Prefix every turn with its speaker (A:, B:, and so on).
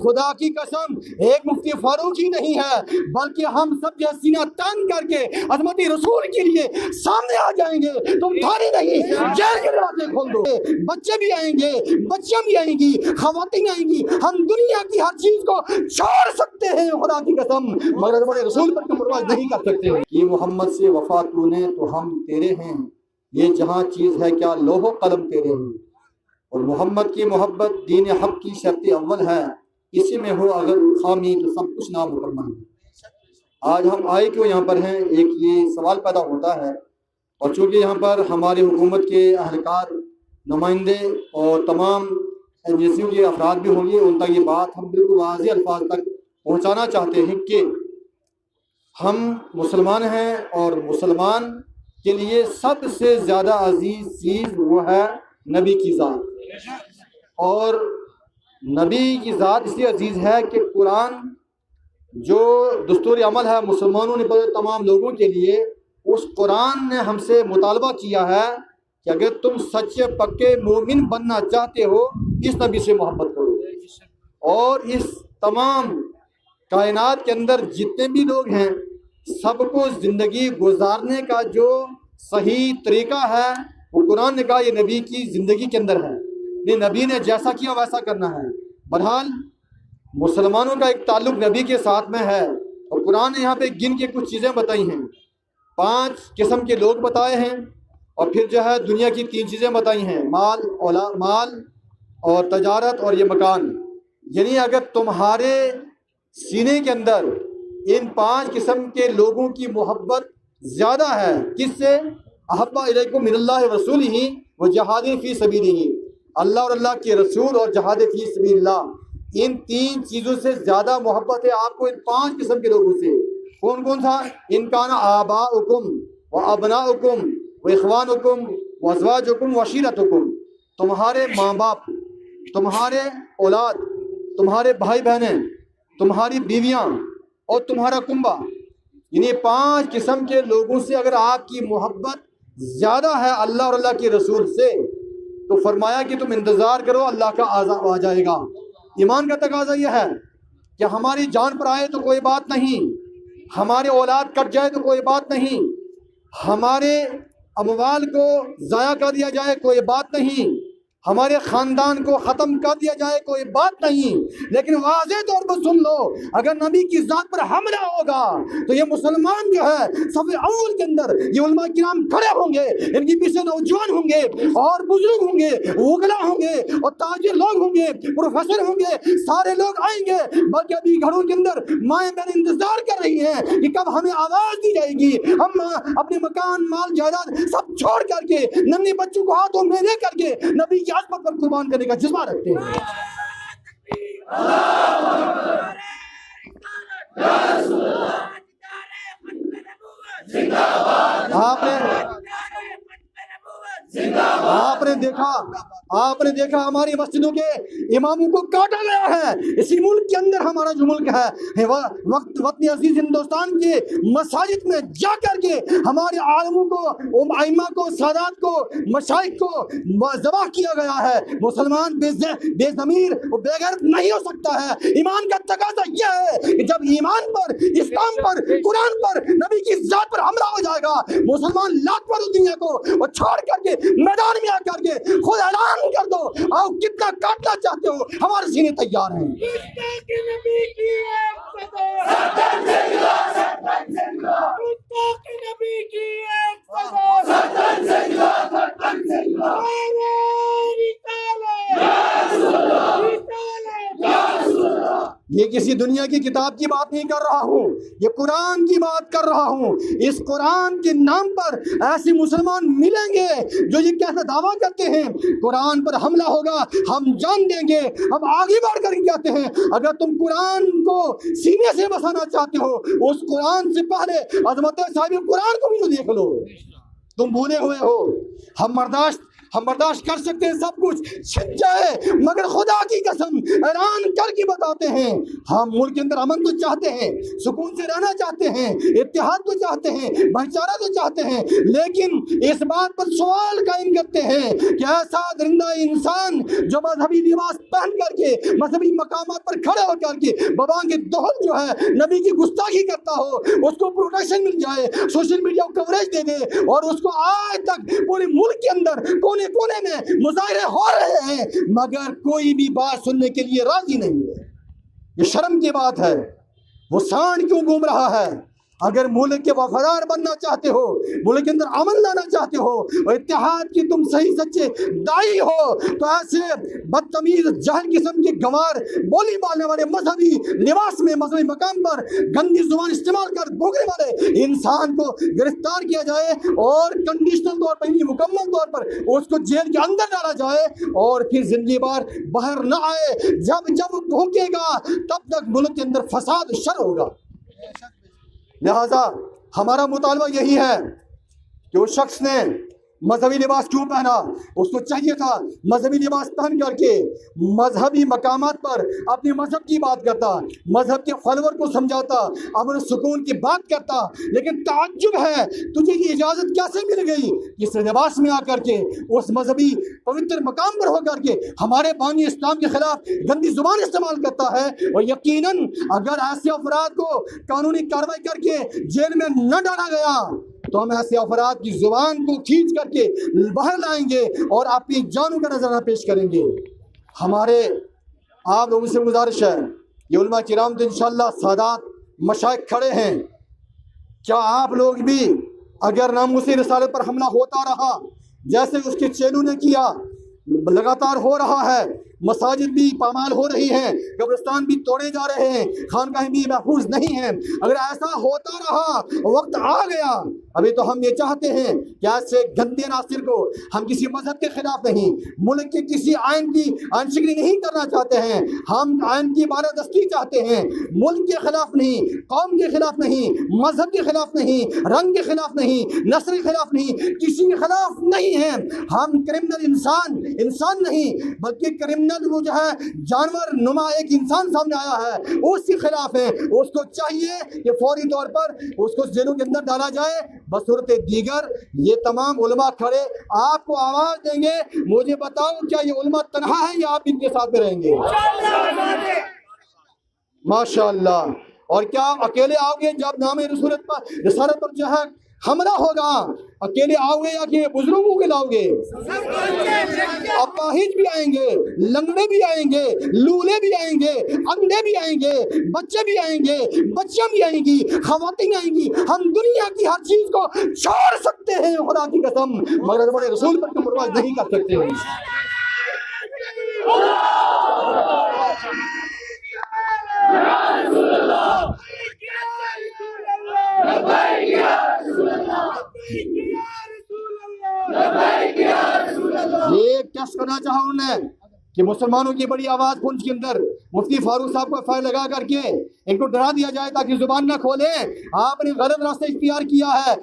A: خدا کی قسم ایک مفتی فاروق ہی نہیں ہے بلکہ ہم سب جو سینہ تان کر کے عظمت رسول کے لیے سامنے آ جائیں گے، تم تھاری نہیں جیل کے دروازے کھول دو، بچے بھی آئیں گے، بچیاں بھی آئیں گی، خواتین آئیں گی، ہم دنیا کی ہر چیز کو چھوڑ سکتے ہیں خدا کی قسم، مگر بڑے رسول پر کمپرومائز نہیں کر سکتے۔ یہ محمد سے وفا تو نے تو ہم تیرے ہیں، یہ جہاں چیز ہے کیا لوح و قلم تیرے ہیں، اور محمد کی محبت دین حق کی شرط اول ہے، اسی میں ہو اگر خامی تو سب کچھ نامکمل ہے۔ آج ہم آئے کیوں یہاں پر ہیں، ایک یہ سوال پیدا ہوتا ہے، اور چونکہ یہاں پر ہماری حکومت کے اہلکار، نمائندے اور تمام ایجنسیوں کے افراد بھی ہوں گے، ان تک یہ بات ہم بالکل واضح الفاظ تک پہنچانا چاہتے ہیں کہ ہم مسلمان ہیں، اور مسلمان کے لیے سب سے زیادہ عزیز چیز وہ ہے نبی کی ذات، اور نبی کی ذات اس لیے عزیز ہے کہ قرآن جو دستور عمل ہے مسلمانوں نے تمام لوگوں کے لیے، اس قرآن نے ہم سے مطالبہ کیا ہے کہ اگر تم سچے پکے مومن بننا چاہتے ہو اس نبی سے محبت کرو، اور اس تمام کائنات کے اندر جتنے بھی لوگ ہیں سب کو زندگی گزارنے کا جو صحیح طریقہ ہے وہ قرآن نے کہا یہ نبی کی زندگی کے اندر ہے، یہ نبی نے جیسا کیا ویسا کرنا ہے۔ بہرحال مسلمانوں کا ایک تعلق نبی کے ساتھ میں ہے، اور قرآن نے یہاں پہ گن کے کچھ چیزیں بتائی ہیں، 5 قسم کے لوگ بتائے ہیں، اور پھر جو ہے دنیا کی 3 چیزیں بتائی ہیں، مال اور تجارت اور یہ مکان۔ یعنی اگر تمہارے سینے کے اندر ان 5 قسم کے لوگوں کی محبت زیادہ ہے، کس سے؟ احب الیکم من اللہ ورسولہ وجہاد فی سبیلہ، اللہ اور اللہ کے رسول اور جہاد فی سبیل اللہ، ان 3 چیزوں سے زیادہ محبت ہے آپ کو ان 5 قسم کے لوگوں سے۔ کون کون تھا؟ ان کان آباؤکم و ابناؤکم و اخوانکم و ازواجکم و عشیرتکم، تمہارے ماں باپ، تمہارے اولاد، تمہارے بھائی بہنیں، تمہاری بیویاں اور تمہارا کنبہ، یعنی 5 قسم کے لوگوں سے اگر آپ کی محبت زیادہ ہے اللہ اور اللہ کے رسول سے، تو فرمایا کہ تم انتظار کرو اللہ کا عذاب آ جائے گا۔ ایمان کا تقاضا یہ ہے کہ ہماری جان پر آئے تو کوئی بات نہیں، ہمارے اولاد کٹ جائے تو کوئی بات نہیں، ہمارے اموال کو ضائع کر دیا جائے کوئی بات نہیں، ہمارے خاندان کو ختم کر دیا جائے کوئی بات نہیں، لیکن واضح طور پر سن لو، اگر نبی کی ذات پر حملہ ہوگا تو یہ مسلمان جو ہے صف اول کے اندر یہ علماء کرام کھڑے ہوں گے، ان کے پیچھے نوجوان ہوں گے اور بزرگ ہوں گے، وکلا ہوں گے اور تاجر لوگ ہوں گے، پروفیسر ہوں گے، سارے لوگ آئیں گے، بلکہ ابھی گھروں کے اندر مائیں بہنیں انتظار کر رہی ہیں کہ کب ہمیں آواز دی جائے گی، ہم اپنے مکان مال جائیداد سب چھوڑ کر کے ننھے بچوں کو ہاتھوں میں لے کر کے نبی کی عظمت پر قربان کرنے کا جذبہ رکھتے ہیں۔ آپ نے دیکھا ہماری مسجدوں کے اماموں کو کاٹا گیا ہے، اسی ملک کے اندر ہمارا جو ملک ہے وطن عزیز ہندوستان کے مساجد میں جا کر کے ہمارے عالموں کو، ائمہ کو، سادات کو، مشائخ کو ذبح کیا گیا ہے۔ مسلمان بے ضمیر اور بے غیرت نہیں ہو سکتا ہے۔ ایمان کا تقاضا یہ ہے کہ جب ایمان پر، اسلام پر، قرآن پر، نبی کی ذات پر حملہ ہو جائے گا، مسلمان لاکھ پر دنیا کو اور چھوڑ کر کے میدان میں آ کر کے خود اعلان کر دو آؤ کتنا کاٹنا چاہتے ہو، ہمارے سینے تیار ہیں۔ یہ کسی دنیا کی کتاب کی بات نہیں کر رہا ہوں، یہ قرآن کی بات کر رہا ہوں۔ اس قرآن کے نام پر ایسے مسلمان ملیں گے جو یہ کیسا دعویٰ کرتے ہیں قرآن پر حملہ ہوگا ہم جان دیں گے۔ ہم آگے بڑھ کر کہتے ہیں اگر تم قرآن کو سینے سے بسانا چاہتے ہو، اس قرآن سے پہلے عظمت صاحب قرآن کو بھی تو دیکھ لو، تم بھولے ہوئے ہو۔ ہم ہم برداشت کر سکتے ہیں سب کچھ چھن جائے، مگر خدا کی قسم اعلان کر کے بتاتے ہیں ہم ملک کے اندر امن تو چاہتے ہیں، سکون سے رہنا چاہتے ہیں، اتحاد تو چاہتے ہیں، بھائی چارہ تو چاہتے ہیں، لیکن اس بات پر سوال قائم کرتے ہیں کہ ایسا درندہ انسان جو مذہبی لباس پہن کر کے مذہبی مقامات پر کھڑے ہو کر کے ببانگ دہل جو ہے نبی کی گستاخی کرتا ہو، اس کو پروٹیکشن مل جائے، سوشل میڈیا کو کوریج دے دے، اور اس کو آج تک پورے ملک کے اندر کونے کونے میں مظاہرے ہو رہے ہیں مگر کوئی بھی بات سننے کے لیے راضی نہیں ہے۔ یہ شرم کی بات ہے۔ وہ سانڈ کیوں گھوم رہا ہے؟ اگر ملک کے وفادار بننا چاہتے ہو، ملک کے اندر امن لانا چاہتے ہو اور اتحاد کی تم صحیح سچے دائی ہو، تو ایسے بدتمیز جہل قسم کے گنوار بولی مارنے والے مذہبی لباس میں مذہبی مقام پر گندی زبان استعمال کر بھوکنے والے انسان کو گرفتار کیا جائے اور کنڈیشنل طور پر مکمل طور پر اس کو جیل کے اندر ڈالا جائے اور پھر زندگی بار باہر نہ آئے۔ جب بھوکے گا تب تک ملک کے اندر فساد شر ہوگا۔ لہذا ہمارا مطالبہ یہی ہے کہ اس شخص نے مذہبی لباس کیوں پہنا؟ اس کو چاہیے تھا مذہبی لباس پہن کر کے مذہبی مقامات پر اپنے مذہب کی بات کرتا، مذہب کے فالوور کو سمجھاتا، امن و سکون کی بات کرتا، لیکن تعجب ہے تجھے یہ اجازت کیسے مل گئی اس لباس میں آ کر کے اس مذہبی پوتر مقام پر ہو کر کے ہمارے بانی اسلام کے خلاف گندی زبان استعمال کرتا ہے؟ اور یقیناً اگر ایسے افراد کو قانونی کارروائی کر کے جیل میں نہ ڈالا گیا تو ہم ایسے افراد کی زبان کو کھینچ کر کے باہر لائیں گے اور اپنی جانوں کا نذرانہ پیش کریں گے۔ ہمارے آپ لوگوں سے گزارش ہے، یہ علماء کرام تو انشاءاللہ سادات مشائخ کھڑے ہیں، کیا آپ لوگ بھی اگر ناموس رسالت پر حملہ ہوتا رہا جیسے اس کے چیلوں نے کیا، لگاتار ہو رہا ہے، مساجد بھی پامال ہو رہی ہیں، قبرستان بھی توڑے جا رہے ہیں، خانقاہیں بھی محفوظ نہیں ہیں، اگر ایسا ہوتا رہا وقت آ گیا، ابھی تو ہم یہ چاہتے ہیں کہ ایسے گندے ناصر کو ہم کسی مذہب کے خلاف نہیں، ملک کے کسی آئین کی آئین شکنی نہیں کرنا چاہتے ہیں، ہم آئین کی بالادستی چاہتے ہیں، ملک کے خلاف نہیں، قوم کے خلاف نہیں، مذہب کے خلاف نہیں، رنگ کے خلاف نہیں، نسل کے خلاف نہیں، کسی کے خلاف نہیں ہیں۔ ہم کرمنل انسان نہیں بلکہ کرمنل وہ جو ہے جانور نما ایک انسان سامنے آیا ہے، اس کے خلاف ہے۔ اس کو چاہیے کہ فوری طور پر اس کو جیلوں کے اندر ڈالا جائے۔ بصورت دیگر یہ تمام علماء کھڑے آپ کو آواز دیں گے، مجھے بتاؤ کیا یہ علماء تنہا ہے یا آپ ان کے ساتھ میں رہیں گے؟ ماشاءاللہ۔ اور کیا اکیلے آؤ گے جب نام رسالت پر جو ہے حملہ ہوگا؟ اکیلے آؤ گے یا کہ بزرگوں کے لاؤ گے؟ اپاہج بھی آئیں گے، لنگڑے بھی آئیں گے، لولے بھی آئیں گے، اندھے بھی آئیں گے، بچے بھی آئیں گے، بچیاں بھی آئیں گی، خواتین آئیں گی۔ ہم دنیا کی ہر چیز کو چھوڑ سکتے ہیں خدا کی قسم، مگر ہمارے رسول پر کمپرومائز نہیں کر سکتے ہیں۔ یہ ٹیسٹ کرنا چاہا انہوں نے کہ مسلمانوں کی بڑی آواز پنچ کے اندر مفتی فاروق صاحب کو فائل لگا کر کے ان کو ڈرا دیا جائے تاکہ زبان نہ کھولیں۔ آپ نے غلط راستہ اختیار کیا ہے۔